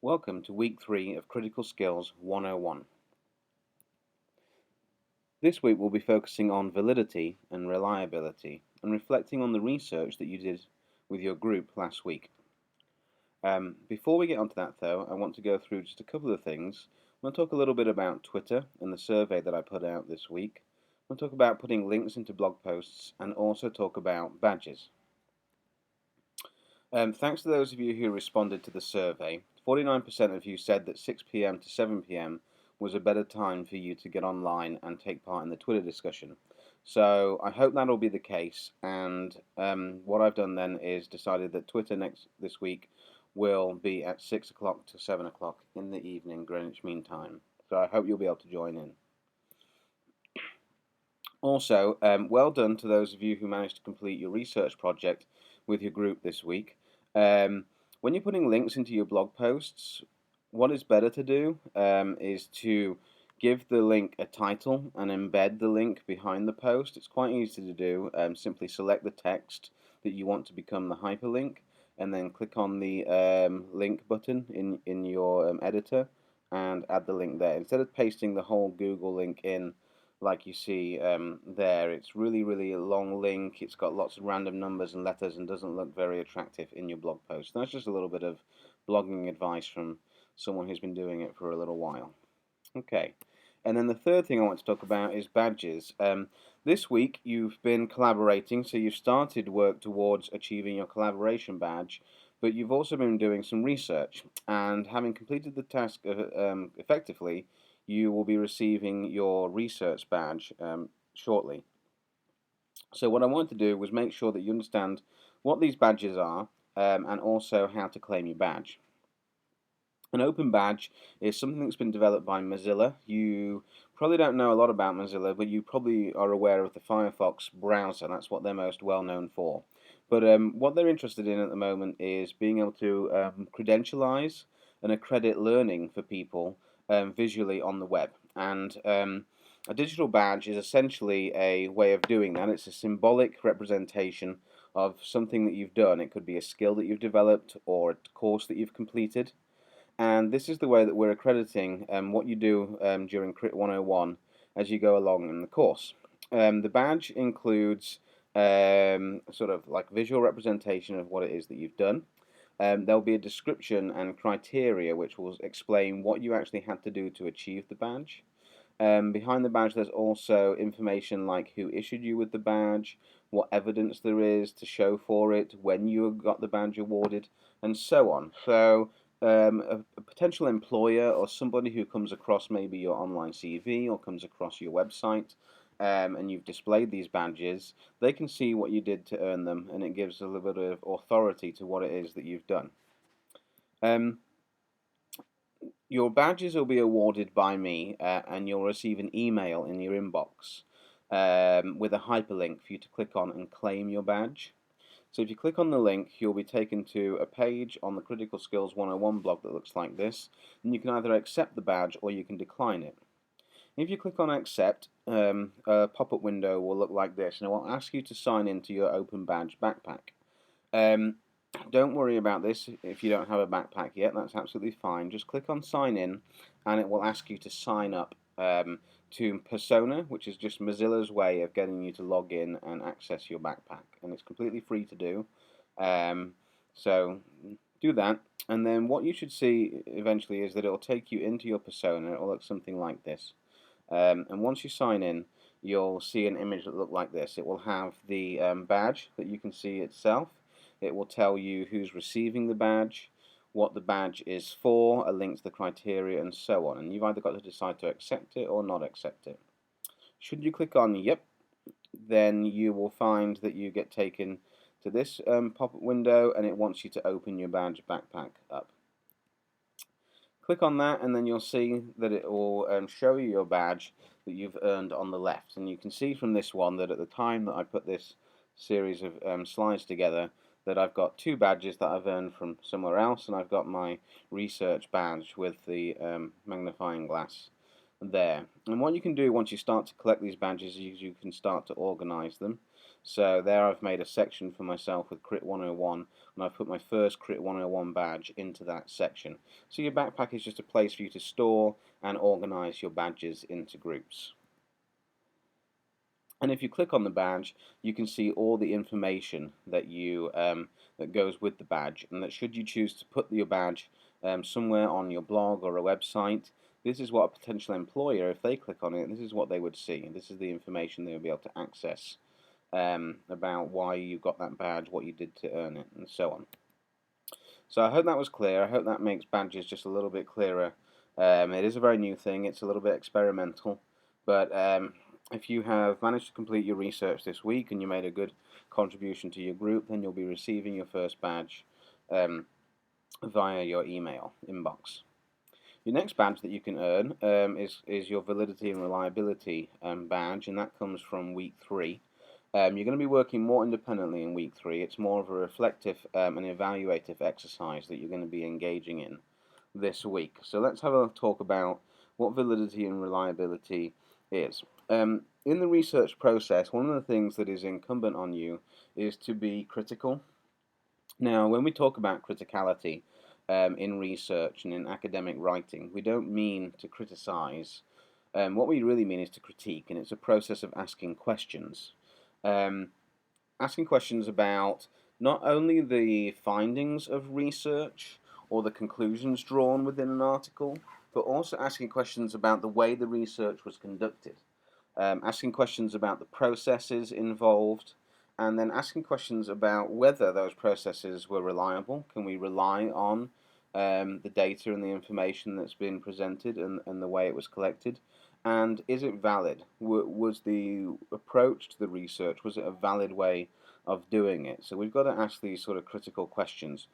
Welcome to week 3 of Critical Skills 101. This week we'll be focusing on validity and reliability and reflecting on the research that you did with your group last week. Before we get onto that though, I want to go through just a couple of things. I'm going to talk a little bit about Twitter and the survey that I put out this week. I'm going to talk about putting links into blog posts and also talk about badges. Thanks to those of you who responded to the survey. 49% of you said that 6 p.m. to 7 p.m. was a better time for you to get online and take part in the Twitter discussion. So I hope that'll be the case, and what I've done then is decided that Twitter this week will be at 6 o'clock to 7 o'clock in the evening, Greenwich Mean Time. So I hope you'll be able to join in. Also, well done to those of you who managed to complete your research project with your group this week. When you're putting links into your blog posts, what is better to do is to give the link a title and embed the link behind the post. It's quite easy to do. Simply select the text that you want to become the hyperlink and then click on the link button in your editor and add the link there. Instead of pasting the whole Google link in like you see there, it's really a long link. It's got lots of random numbers and letters and doesn't look very attractive in your blog post. That's just a little bit of blogging advice from someone who's been doing it for a little while. Okay, and then the third thing I want to talk about is badges. This week you've been collaborating, so you've started work towards achieving your collaboration badge, but you've also been doing some research, and having completed the task effectively, you will be receiving your research badge shortly. So what I wanted to do was make sure that you understand what these badges are and also how to claim your badge. An open badge is something that's been developed by Mozilla. You probably don't know a lot about Mozilla, but you probably are aware of the Firefox browser. That's what they're most well known for. But what they're interested in at the moment is being able to credentialize and accredit learning for people visually on the web. And a digital badge is essentially a way of doing that. It's a symbolic representation of something that you've done. It could be a skill that you've developed or a course that you've completed. And this is the way that we're accrediting what you do during Crit 101 as you go along in the course. The badge includes sort of like visual representation of what it is that you've done. There'll be a description and criteria which will explain what you actually had to do to achieve the badge. Behind the badge there's also information like who issued you with the badge, what evidence there is to show for it, when you got the badge awarded, and so on. So a potential employer or somebody who comes across maybe your online CV or comes across your website and you've displayed these badges, they can see what you did to earn them, and it gives a little bit of authority to what it is that you've done. Your badges will be awarded by me and you'll receive an email in your inbox with a hyperlink for you to click on and claim your badge. So if you click on the link, you'll be taken to a page on the Critical Skills 101 blog that looks like this, and you can either accept the badge or you can decline it. If you click on accept, a pop-up window will look like this, and it will ask you to sign into your open badge backpack. Don't worry about this if you don't have a backpack yet, that's absolutely fine. Just click on sign in and it will ask you to sign up to Persona, which is just Mozilla's way of getting you to log in and access your backpack, and it's completely free to do. So do that, and then what you should see eventually is that it will take you into your Persona. It will look something like this, and once you sign in you'll see an image that looks like this. It will have the badge that you can see itself. It will tell you who's receiving the badge, what the badge is for, a link to the criteria, and so on. And you've either got to decide to accept it or not accept it. Should you click on yep, then you will find that you get taken to this pop-up window, and it wants you to open your badge backpack up. Click on that and then you'll see that it will show you your badge that you've earned on the left. And you can see from this one that at the time that I put this series of slides together, that I've got 2 badges that I've earned from somewhere else, and I've got my research badge with the magnifying glass there. And what you can do once you start to collect these badges is you can start to organize them. So there I've made a section for myself with Crit 101, and I've put my first Crit 101 badge into that section. So your backpack is just a place for you to store and organize your badges into groups. And if you click on the badge, you can see all the information that that goes with the badge, and that should you choose to put your badge somewhere on your blog or a website, this is what a potential employer, if they click on it, this is what they would see. This is the information they would be able to access about why you got that badge, what you did to earn it, and so on. So I hope that was clear. I hope that makes badges just a little bit clearer. It is a very new thing. It's a little bit experimental, but if you have managed to complete your research this week and you made a good contribution to your group, then you'll be receiving your first badge via your email inbox. Your next badge that you can earn is your validity and reliability badge, and that comes from week 3. You're going to be working more independently in week 3. It's more of a reflective and evaluative exercise that you're going to be engaging in this week. So let's have a talk about what validity and reliability is. In the research process, one of the things that is incumbent on you is to be critical. Now, when we talk about criticality in research and in academic writing, we don't mean to criticize. What we really mean is to critique, and it's a process of asking questions. Asking questions about not only the findings of research or the conclusions drawn within an article, but also asking questions about the way the research was conducted, asking questions about the processes involved, and then asking questions about whether those processes were reliable. Can we rely on the data and the information that's been presented and the way it was collected? And is it valid? Was the approach to the research, was it a valid way of doing it? So we've got to ask these sort of critical questions.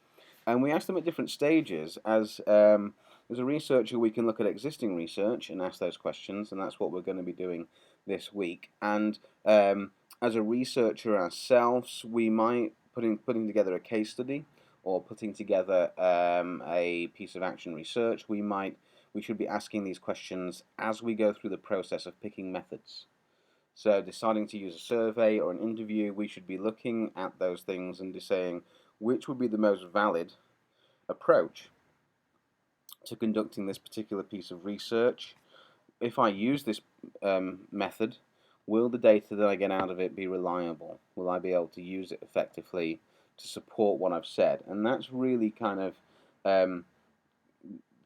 And we ask them at different stages. As a researcher, we can look at existing research and ask those questions, and that's what we're going to be doing this week. And as a researcher ourselves, we might, putting together a case study or putting together a piece of action research, we should be asking these questions as we go through the process of picking methods. So deciding to use a survey or an interview, we should be looking at those things and saying which would be the most valid approach to conducting this particular piece of research. If I use this method, will the data that I get out of it be reliable? Will I be able to use it effectively to support what I've said? And that's really kind of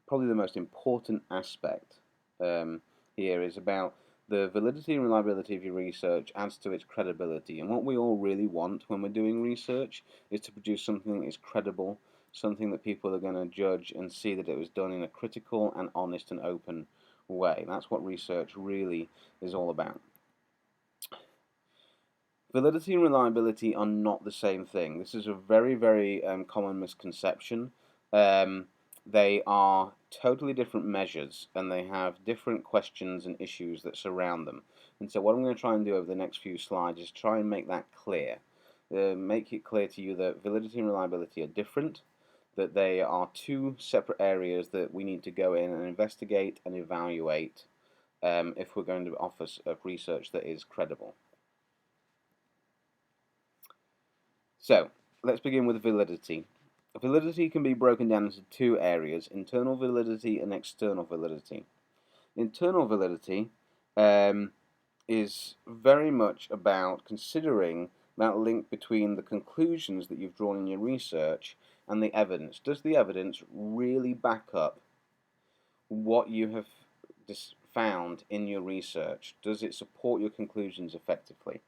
probably the most important aspect here is about the validity and reliability of your research adds to its credibility. And what we all really want when we're doing research is to produce something that is credible, something that people are going to judge and see that it was done in a critical and honest and open way. That's what research really is all about. Validity and reliability are not the same thing. This is a very, very common misconception. They are totally different measures, and they have different questions and issues that surround them. And so what I'm going to try and do over the next few slides is try and make that clear. Make it clear to you that validity and reliability are different, that they are two separate areas that we need to go in and investigate and evaluate if we're going to offer research that is credible. So, let's begin with validity. Validity can be broken down into two areas, internal validity and external validity. Internal validity is very much about considering that link between the conclusions that you've drawn in your research and the evidence. Does the evidence really back up what you have found in your research? Does it support your conclusions effectively?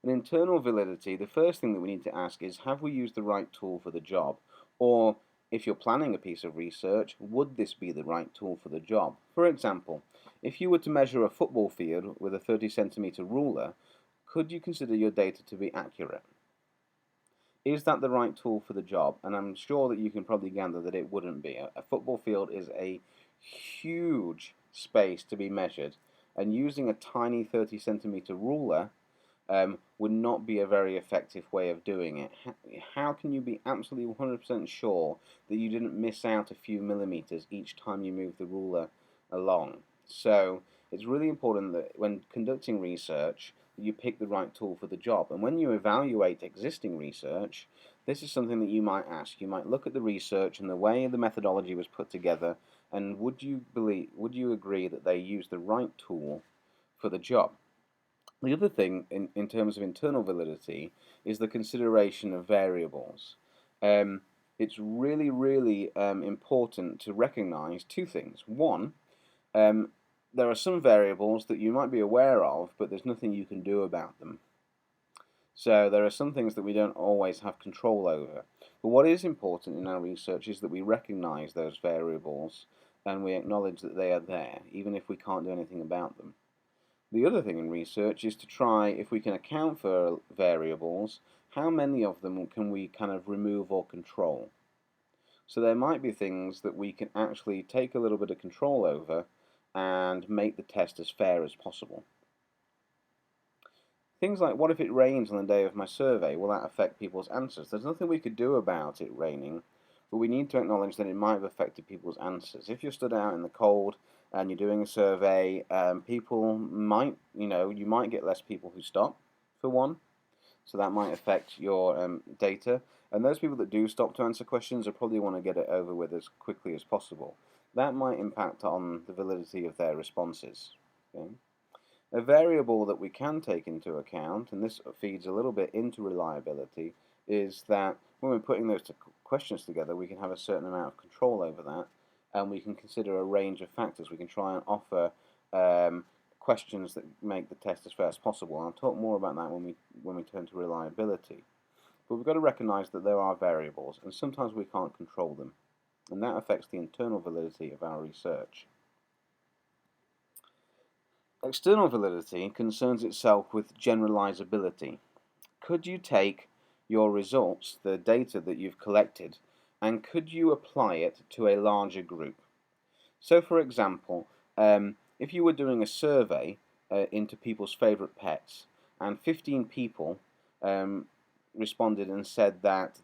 In internal validity, the first thing that we need to ask is, have we used the right tool for the job? Or, if you're planning a piece of research, would this be the right tool for the job? For example, if you were to measure a football field with a 30-centimeter ruler, could you consider your data to be accurate? Is that the right tool for the job? And I'm sure that you can probably gather that it wouldn't be. A football field is a huge space to be measured, and using a tiny 30-centimeter ruler would not be a very effective way of doing it. How can you be absolutely 100% sure that you didn't miss out a few millimeters each time you move the ruler along? So it's really important that when conducting research that you pick the right tool for the job. And when you evaluate existing research, this is something that you might ask. You might look at the research and the way the methodology was put together, and would you agree that they use the right tool for the job? The other thing in terms of internal validity is the consideration of variables. Um, it's really important to recognize two things. One, um, there are some variables that you might be aware of, but there's nothing you can do about them. So there are some things that we don't always have control over. But what is important in our research is that we recognize those variables and we acknowledge that they are there, even if we can't do anything about them. The other thing in research is to try, if we can account for variables, how many of them can we kind of remove or control. So there might be things that we can actually take a little bit of control over and make the test as fair as possible. Things like, what if it rains on the day of my survey? Will that affect people's answers? There's nothing we could do about it raining, but we need to acknowledge that it might have affected people's answers. If you're stood out in the cold and you're doing a survey, people might, you might get less people who stop, for one, so that might affect your data. And those people that do stop to answer questions will probably want to get it over with as quickly as possible. That might impact on the validity of their responses. Okay? A variable that we can take into account, and this feeds a little bit into reliability, is that when we're putting those questions together, we can have a certain amount of control over that, and we can consider a range of factors. We can try and offer questions that make the test as fair as possible. And I'll talk more about that when we turn to reliability. But we've got to recognize that there are variables, and sometimes we can't control them, and that affects the internal validity of our research. External validity concerns itself with generalizability. Could you take your results, the data that you've collected, and could you apply it to a larger group? So, for example, if you were doing a survey into people's favorite pets, and 15 people responded and said that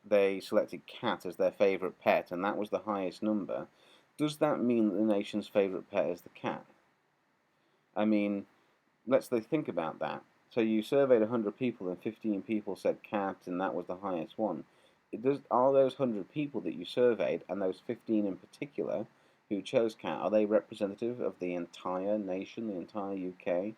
they selected cat as their favorite pet, and that was the highest number, does that mean that the nation's favorite pet is the cat? I mean, let's think about that. So you surveyed 100 people and 15 people said cat and that was the highest one. Are those 100 people that you surveyed, and those 15 in particular who chose cat, are they representative of the entire nation, the entire UK?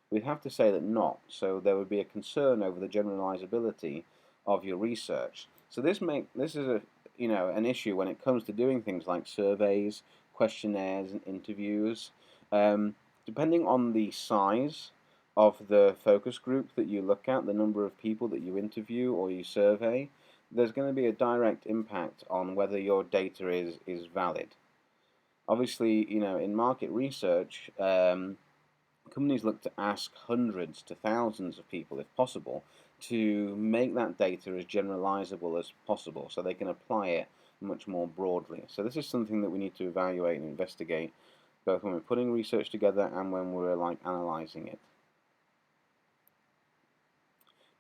We'd have to say that not. So there would be a concern over the generalizability of your research. So this is an issue when it comes to doing things like surveys, questionnaires, and interviews. Depending on the size of the focus group that you look at, the number of people that you interview or you survey, there's going to be a direct impact on whether your data is valid. Obviously, in market research, companies look to ask hundreds to thousands of people, if possible, to make that data as generalizable as possible so they can apply it much more broadly. So this is something that we need to evaluate and investigate, both when we're putting research together and when we're analyzing it.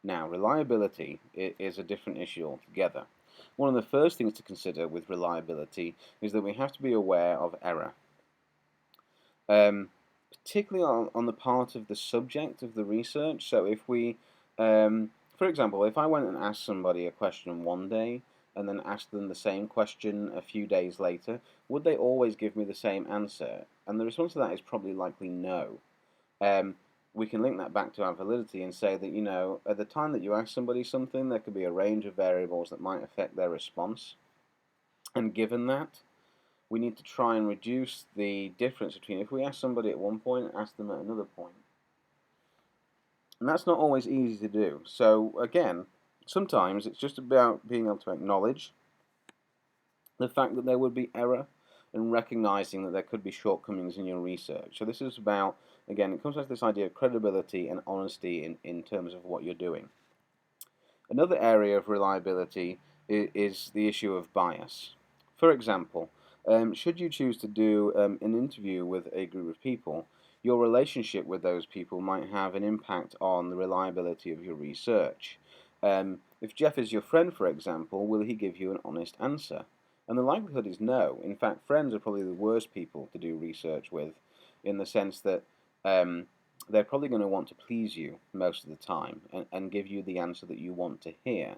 Now, reliability is a different issue altogether. One of the first things to consider with reliability is that we have to be aware of error. Particularly on the part of the subject of the research. So if we, for example, if I went and asked somebody a question one day and then asked them the same question a few days later, would they always give me the same answer? And the response to that is probably likely no. We can link that back to our validity and say that, at the time that you ask somebody something, there could be a range of variables that might affect their response. And given that, we need to try and reduce the difference between if we ask somebody at one point and ask them at another point. And that's not always easy to do. So again, sometimes it's just about being able to acknowledge the fact that there would be error and recognizing that there could be shortcomings in your research. So this is about, again, it comes back to this idea of credibility and honesty in terms of what you're doing. Another area of reliability is the issue of bias. For example, should you choose to do an interview with a group of people, your relationship with those people might have an impact on the reliability of your research. If Jeff is your friend, for example, will he give you an honest answer? And the likelihood is no. In fact, friends are probably the worst people to do research with, in the sense that they're probably going to want to please you most of the time and give you the answer that you want to hear.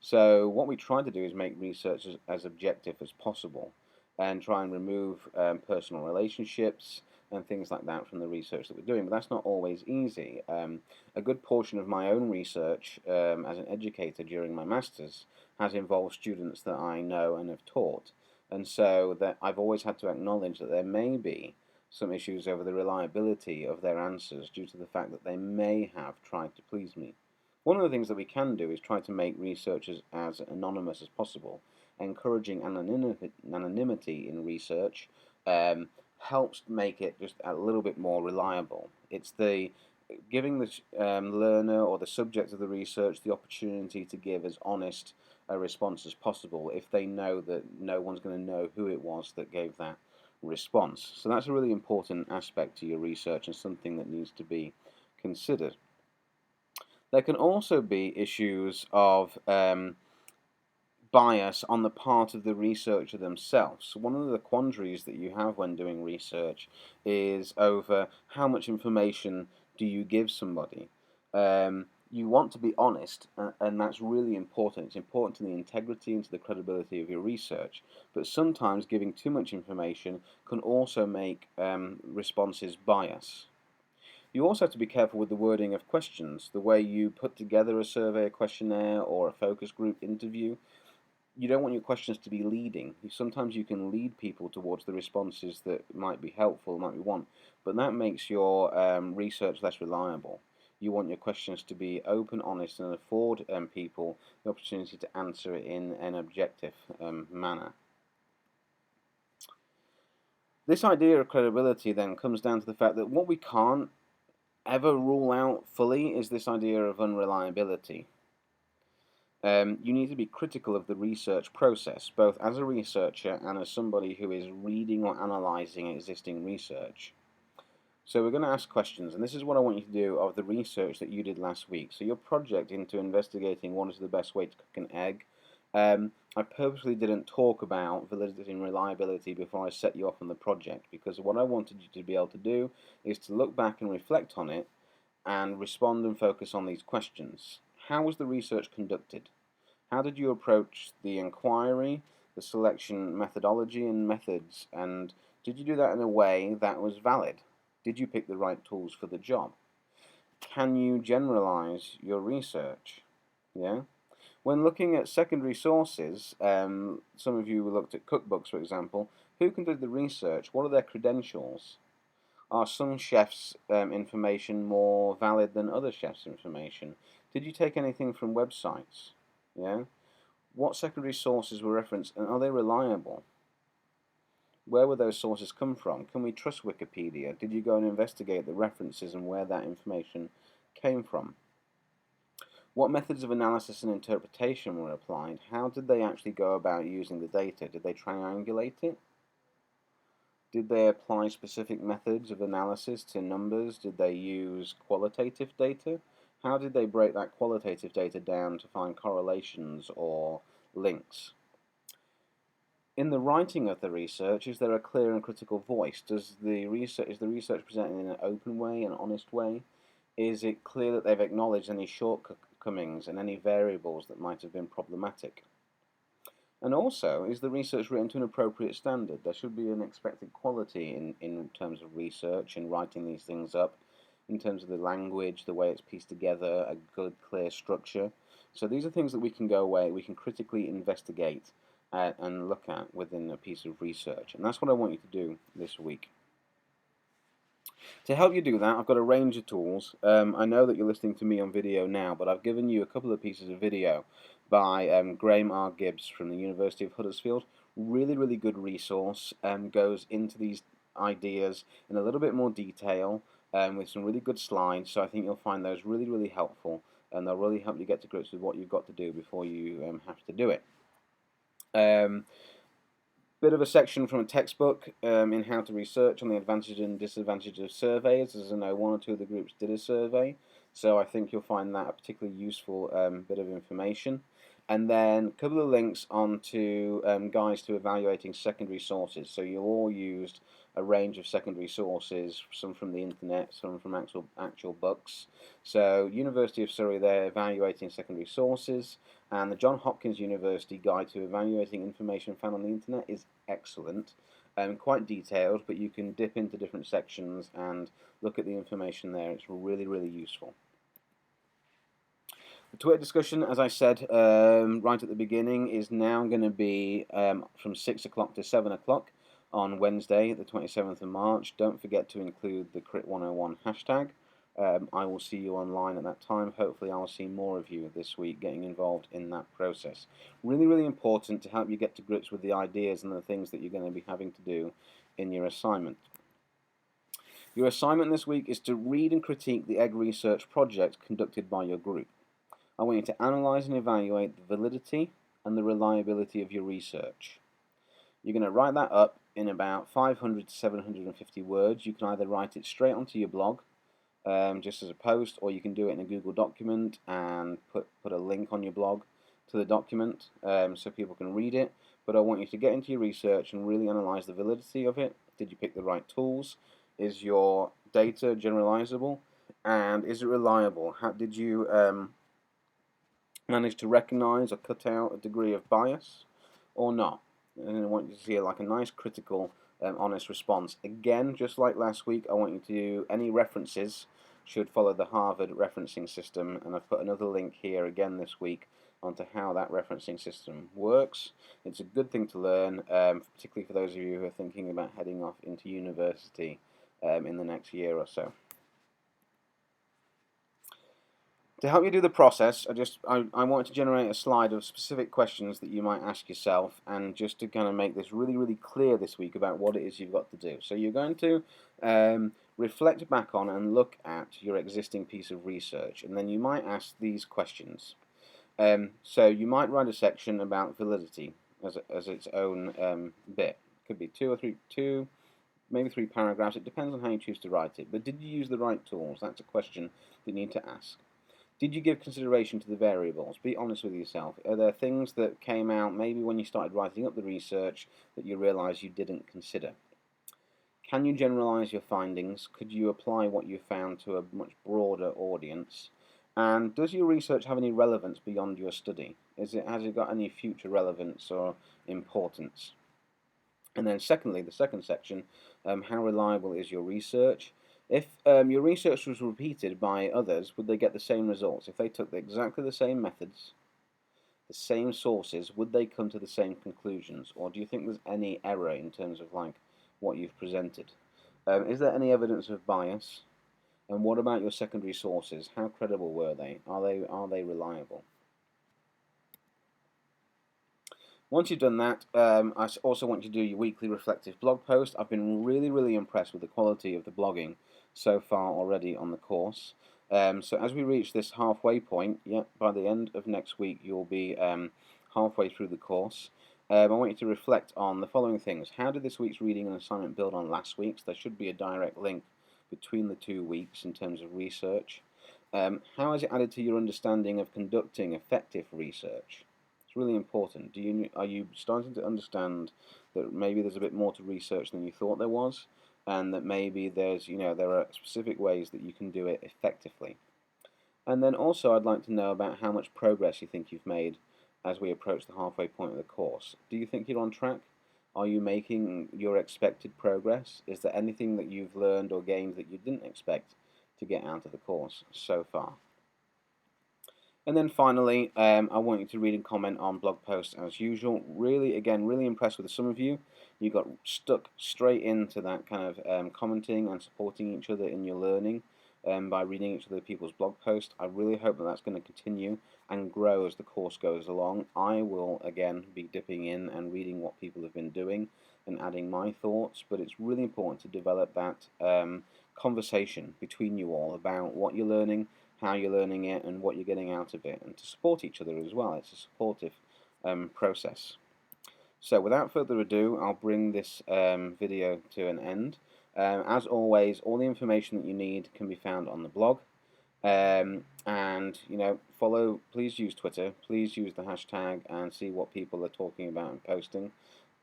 So what we try to do is make research as objective as possible and try and remove personal relationships and things like that from the research that we're doing. But that's not always easy. A good portion of my own research as an educator during my master's has involved students that I know and have taught. And so that I've always had to acknowledge that there may be some issues over the reliability of their answers due to the fact that they may have tried to please me. One of the things that we can do is try to make researchers as anonymous as possible. Encouraging anonymity in research helps make it just a little bit more reliable. It's the giving the learner or the subject of the research the opportunity to give as honest a response as possible if they know that no one's going to know who it was that gave that response. So that's a really important aspect to your research and something that needs to be considered. There can also be issues of bias on the part of the researcher themselves. One of the quandaries that you have when doing research is over how much information do you give somebody. You want to be honest, and that's really important. It's important to the integrity and to the credibility of your research, but sometimes giving too much information can also make responses bias. You also have to be careful with the wording of questions, the way you put together a survey, a questionnaire, or a focus group interview. You don't want your questions to be leading. Sometimes you can lead people towards the responses that might be helpful, might be want, but that makes your research less reliable. You want your questions to be open, honest, and afford people the opportunity to answer it in an objective manner. This idea of credibility then comes down to the fact that what we can't ever rule out fully is this idea of unreliability. You need to be critical of the research process, both as a researcher and as somebody who is reading or analysing existing research. So we're going to ask questions, and this is what I want you to do of the research that you did last week. So your project into investigating what is the best way to cook an egg, I purposely didn't talk about validity and reliability before I set you off on the project, because what I wanted you to be able to do is to look back and reflect on it and respond and focus on these questions. How was the research conducted? How did you approach the inquiry, the selection methodology and methods, and did you do that in a way that was valid? Did you pick the right tools for the job? Can you generalize your research? Yeah. When looking at secondary sources, some of you looked at cookbooks, for example. Who conducted the research? What are their credentials? Are some chefs' information more valid than other chefs' information? Did you take anything from websites? Yeah. What secondary sources were referenced, and are they reliable? Where would those sources come from? Can we trust Wikipedia? Did you go and investigate the references and where that information came from? What methods of analysis and interpretation were applied? How did they actually go about using the data? Did they triangulate it? Did they apply specific methods of analysis to numbers? Did they use qualitative data? How did they break that qualitative data down to find correlations or links? In the writing of the research, is there a clear and critical voice? Is the research presented in an open way, an honest way? Is it clear that they've acknowledged any shortcomings and any variables that might have been problematic? And also, is the research written to an appropriate standard? There should be an expected quality in terms of research and writing these things up, in terms of the language, the way it's pieced together, a good, clear structure. So these are things that we can go away, we can critically investigate and look at within a piece of research. And that's what I want you to do this week. To help you do that, I've got a range of tools. I know that you're listening to me on video now, but I've given you a couple of pieces of video by Graham R. Gibbs from the University of Huddersfield. Really, really good resource, goes into these ideas in a little bit more detail with some really good slides, so I think you'll find those really, really helpful, and they'll really help you get to grips with what you've got to do before you have to do it. Bit of a section from a textbook in how to research on the advantages and disadvantages of surveys. As I know, one or two of the groups did a survey, so I think you'll find that a particularly useful bit of information. And then a couple of links onto guides to evaluating secondary sources. So you all used a range of secondary sources, some from the internet, some from actual books. So University of Surrey, they're evaluating secondary sources, and the Johns Hopkins University Guide to Evaluating Information Found on the Internet is excellent. Quite detailed, but you can dip into different sections and look at the information there. It's really, really useful. The Twitter discussion, as I said right at the beginning, is now going to be from 6 o'clock to 7 o'clock on Wednesday, the 27th of March. Don't forget to include the Crit101 hashtag. I will see you online at that time. Hopefully I'll see more of you this week getting involved in that process. Really, really important to help you get to grips with the ideas and the things that you're going to be having to do in your assignment. Your assignment this week is to read and critique the egg research project conducted by your group. I want you to analyse and evaluate the validity and the reliability of your research. You're going to write that up in about 500 to 750 words. You can either write it straight onto your blog, just as a post, or you can do it in a Google document and put a link on your blog to the document so people can read it. But I want you to get into your research and really analyse the validity of it. Did you pick the right tools? Is your data generalizable? And is it reliable? Did you manage to recognise or cut out a degree of bias or not? And I want you to see like a nice critical honest response. Again, just like last week, I want you to do any references should follow the Harvard referencing system, and I've put another link here again this week onto how that referencing system works. It's a good thing to learn, particularly for those of you who are thinking about heading off into university in the next year or so. To help you do the process, I want to generate a slide of specific questions that you might ask yourself, and just to kind of make this really, really clear this week about what it is you've got to do. So you're going to reflect back on and look at your existing piece of research, and then you might ask these questions. So you might write a section about validity as its own bit. Could be two, maybe three paragraphs. It depends on how you choose to write it. But did you use the right tools? That's a question that you need to ask. Did you give consideration to the variables? Be honest with yourself. Are there things that came out maybe when you started writing up the research that you realised you didn't consider? Can you generalise your findings? Could you apply what you found to a much broader audience? And does your research have any relevance beyond your study? Has it got any future relevance or importance? And then secondly, the second section, how reliable is your research? If your research was repeated by others, would they get the same results? If they took exactly the same methods, the same sources, would they come to the same conclusions? Or do you think there's any error in terms of like what you've presented? Is there any evidence of bias? And what about your secondary sources? How credible were they? Are they reliable? Once you've done that, I also want you to do your weekly reflective blog post. I've been really, really impressed with the quality of the blogging so far already on the course. So as we reach this halfway point, by the end of next week, you'll be halfway through the course. I want you to reflect on the following things. How did this week's reading and assignment build on last week's? There should be a direct link between the 2 weeks in terms of research. How has it added to your understanding of conducting effective research? It's really important. Are you starting to understand that maybe there's a bit more to research than you thought there was, and that maybe there are specific ways that you can do it effectively? And then also I'd like to know about how much progress you think you've made as we approach the halfway point of the course. Do you think you're on track? Are you making your expected progress? Is there anything that you've learned or gained that you didn't expect to get out of the course so far? And then finally, I want you to read and comment on blog posts as usual. Really, again, really impressed with some of you. You got stuck straight into that kind of commenting and supporting each other in your learning by reading each other people's blog posts. I really hope that that's going to continue and grow as the course goes along. I will, again, be dipping in and reading what people have been doing and adding my thoughts, but it's really important to develop that conversation between you all about what you're learning, how you're learning it, and what you're getting out of it, and to support each other as well. It's a supportive process. So without further ado, I'll bring this video to an end. As always, all the information that you need can be found on the blog. And follow. Please use Twitter. Please use the hashtag and see what people are talking about and posting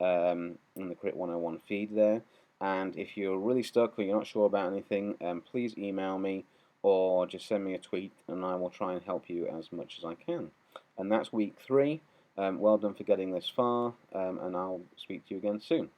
in the Crit 101 feed there. And if you're really stuck or you're not sure about anything, please email me or just send me a tweet, and I will try and help you as much as I can. And that's week 3. Well done for getting this far, and I'll speak to you again soon.